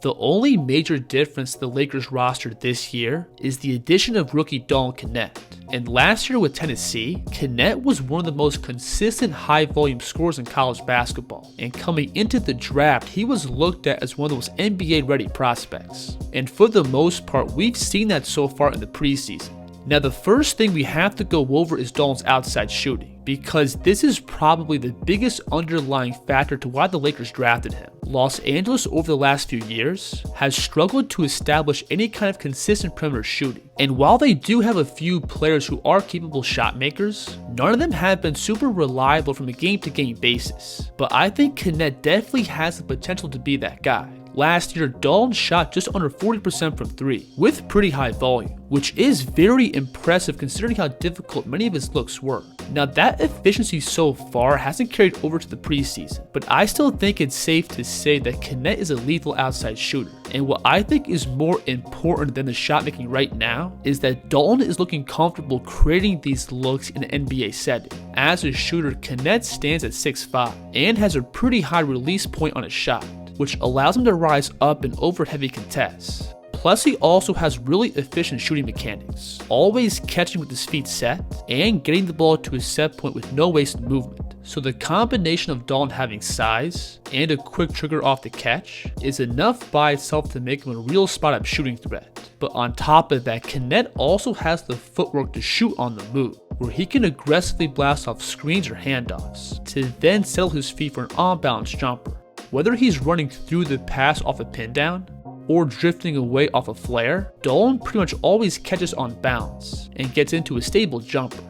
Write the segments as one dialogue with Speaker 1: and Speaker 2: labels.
Speaker 1: The only major difference to the Lakers roster this year is the addition of rookie Dalton Knecht. And last year with Tennessee, Knecht was one of the most consistent high-volume scorers in college basketball. And coming into the draft, he was looked at as one of those NBA-ready prospects. And for the most part, we've seen that so far in the preseason. Now the first thing we have to go over is Dalton's outside shooting, because this is probably the biggest underlying factor to why the Lakers drafted him. Los Angeles over the last few years has struggled to establish any kind of consistent perimeter shooting. And while they do have a few players who are capable shot makers, none of them have been super reliable from a game-to-game basis. But I think Knecht definitely has the potential to be that guy. Last year, Dalton shot just under 40% from 3, with pretty high volume, which is very impressive considering how difficult many of his looks were. Now that efficiency so far hasn't carried over to the preseason, but I still think it's safe to say that Knecht is a lethal outside shooter. And what I think is more important than the shot making right now is that Dalton is looking comfortable creating these looks in an NBA setting. As a shooter, Knecht stands at 6'5" and has a pretty high release point on his shot, which allows him to rise up in over heavy contests. Plus he also has really efficient shooting mechanics, always catching with his feet set and getting the ball to his set point with no wasted movement. So the combination of Dalton having size and a quick trigger off the catch is enough by itself to make him a real spot-up shooting threat. But on top of that, Knecht also has the footwork to shoot on the move, where he can aggressively blast off screens or handoffs to then settle his feet for an on-balance jumper. Whether he's running through the pass off a pin down or drifting away off a flare, Dalton pretty much always catches on bounce and gets into a stable jumper.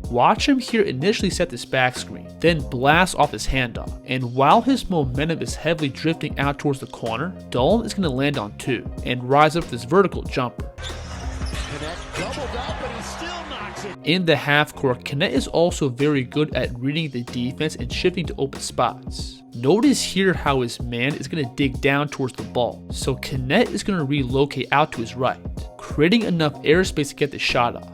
Speaker 1: Watch him here initially set this back screen, then blast off his handoff, and while his momentum is heavily drifting out towards the corner, Dalton is going to land on 2 and rise up this vertical jumper. In the half court, Knecht is also very good at reading the defense and shifting to open spots. Notice here how his man is going to dig down towards the ball, so Knecht is going to relocate out to his right, creating enough airspace to get the shot off.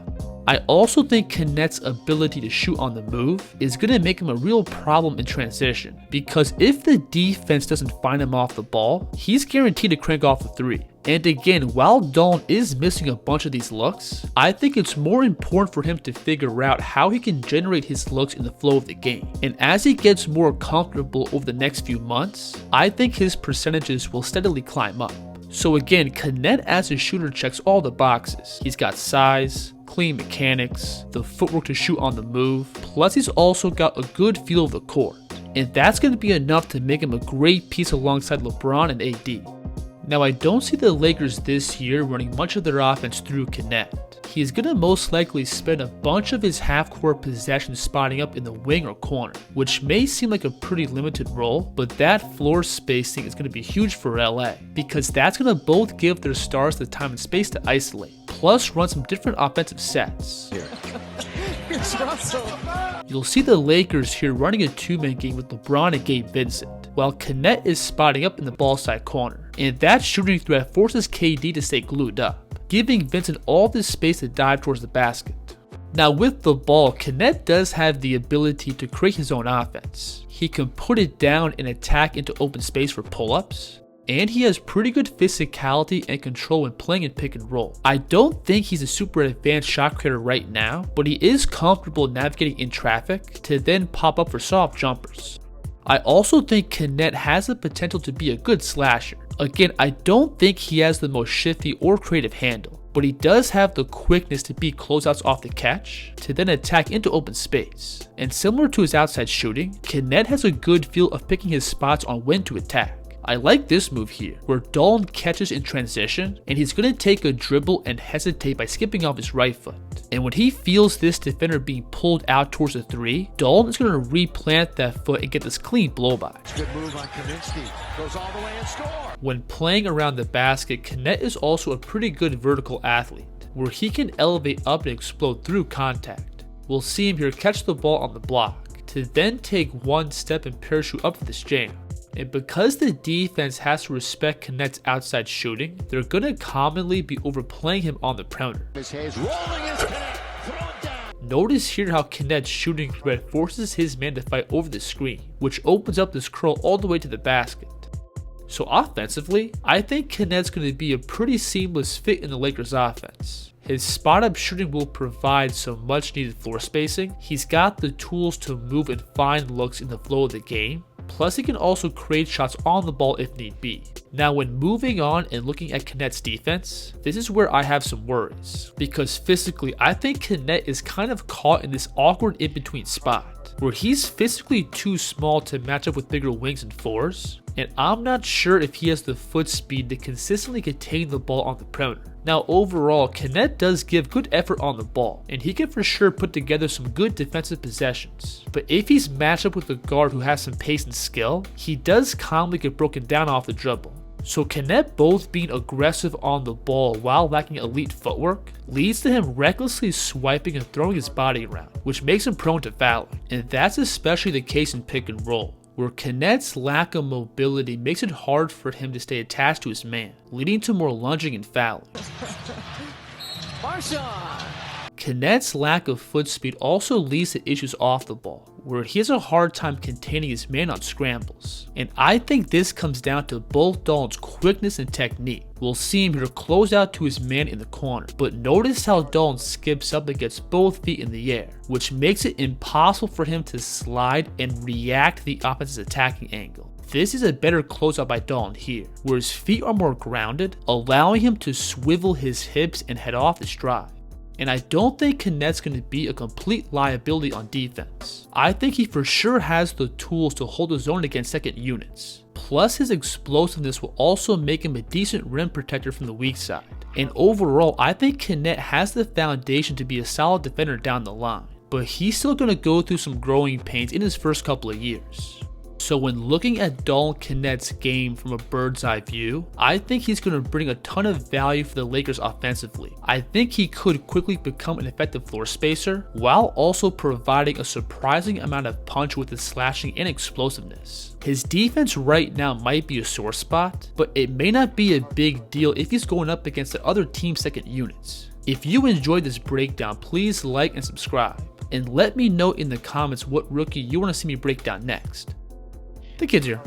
Speaker 1: I also think Knecht's ability to shoot on the move is going to make him a real problem in transition, because if the defense doesn't find him off the ball, he's guaranteed to crank off a 3. And again, while Dalton is missing a bunch of these looks, I think it's more important for him to figure out how he can generate his looks in the flow of the game. And as he gets more comfortable over the next few months, I think his percentages will steadily climb up. So again, Knecht as a shooter checks all the boxes. He's got size, clean mechanics, the footwork to shoot on the move, plus he's also got a good feel of the court. And that's going to be enough to make him a great piece alongside LeBron and AD. Now I don't see the Lakers this year running much of their offense through Knecht. He is going to most likely spend a bunch of his half-court possessions spotting up in the wing or corner, which may seem like a pretty limited role, but that floor spacing is going to be huge for LA, because that's going to both give their stars the time and space to isolate, plus run some different offensive sets. You'll see the Lakers here running a 2-man game with LeBron and Gabe Vincent, while Knecht is spotting up in the ball side corner, and that shooting threat forces KD to stay glued up, giving Vincent all this space to dive towards the basket. Now with the ball, Knecht does have the ability to create his own offense. He can put it down and attack into open space for pull-ups, and he has pretty good physicality and control when playing in pick and roll. I don't think he's a super advanced shot creator right now, but he is comfortable navigating in traffic to then pop up for soft jumpers. I also think Knecht has the potential to be a good slasher. Again, I don't think he has the most shifty or creative handle, but he does have the quickness to beat closeouts off the catch to then attack into open space. And similar to his outside shooting, Knecht has a good feel of picking his spots on when to attack. I like this move here, where Dalton catches in transition, and he's going to take a dribble and hesitate by skipping off his right foot. And when he feels this defender being pulled out towards the 3, Dalton is going to replant that foot and get this clean blow-by.
Speaker 2: Good move on Kaminsky. Goes all the way and score.
Speaker 1: When playing around the basket, Knecht is also a pretty good vertical athlete, where he can elevate up and explode through contact. We'll see him here catch the ball on the block, to then take one step and parachute up for this jam. And because the defense has to respect Knecht's outside shooting, they're going to commonly be overplaying him on the perimeter. Notice here how Knecht's shooting threat forces his man to fight over the screen, which opens up this curl all the way to the basket. So offensively, I think Knecht's going to be a pretty seamless fit in the Lakers offense. His spot-up shooting will provide some much-needed floor spacing. He's got the tools to move and find looks in the flow of the game. Plus, he can also create shots on the ball if need be. Now, when moving on and looking at Knecht's defense, this is where I have some worries. Because physically, I think Knecht is kind of caught in this awkward in-between spot, where he's physically too small to match up with bigger wings and fours, and I'm not sure if he has the foot speed to consistently contain the ball on the perimeter. Now overall, Knecht does give good effort on the ball, and he can for sure put together some good defensive possessions. But if he's matched up with a guard who has some pace and skill, he does calmly get broken down off the dribble. So Knecht both being aggressive on the ball while lacking elite footwork leads to him recklessly swiping and throwing his body around, which makes him prone to fouling. And that's especially the case in pick and roll, where Knecht's lack of mobility makes it hard for him to stay attached to his man, leading to more lunging and fouling. Knecht's lack of foot speed also leads to issues off the ball, where he has a hard time containing his man on scrambles. And I think this comes down to both Dalton's quickness and technique. We'll see him here close out to his man in the corner, but notice how Dalton skips up and gets both feet in the air, which makes it impossible for him to slide and react to the offense's attacking angle. This is a better closeout by Dalton here, where his feet are more grounded, allowing him to swivel his hips and head off the stride. And I don't think Knecht's going to be a complete liability on defense. I think he for sure has the tools to hold his own against second units. Plus, his explosiveness will also make him a decent rim protector from the weak side. And overall, I think Knecht has the foundation to be a solid defender down the line, but he's still going to go through some growing pains in his first couple of years. So when looking at Dalton Knecht's game from a bird's eye view, I think he's going to bring a ton of value for the Lakers offensively. I think he could quickly become an effective floor spacer, while also providing a surprising amount of punch with his slashing and explosiveness. His defense right now might be a sore spot, but it may not be a big deal if he's going up against the other team's second units. If you enjoyed this breakdown, please like and subscribe, and let me know in the comments what rookie you want to see me break down next. The Kid's here.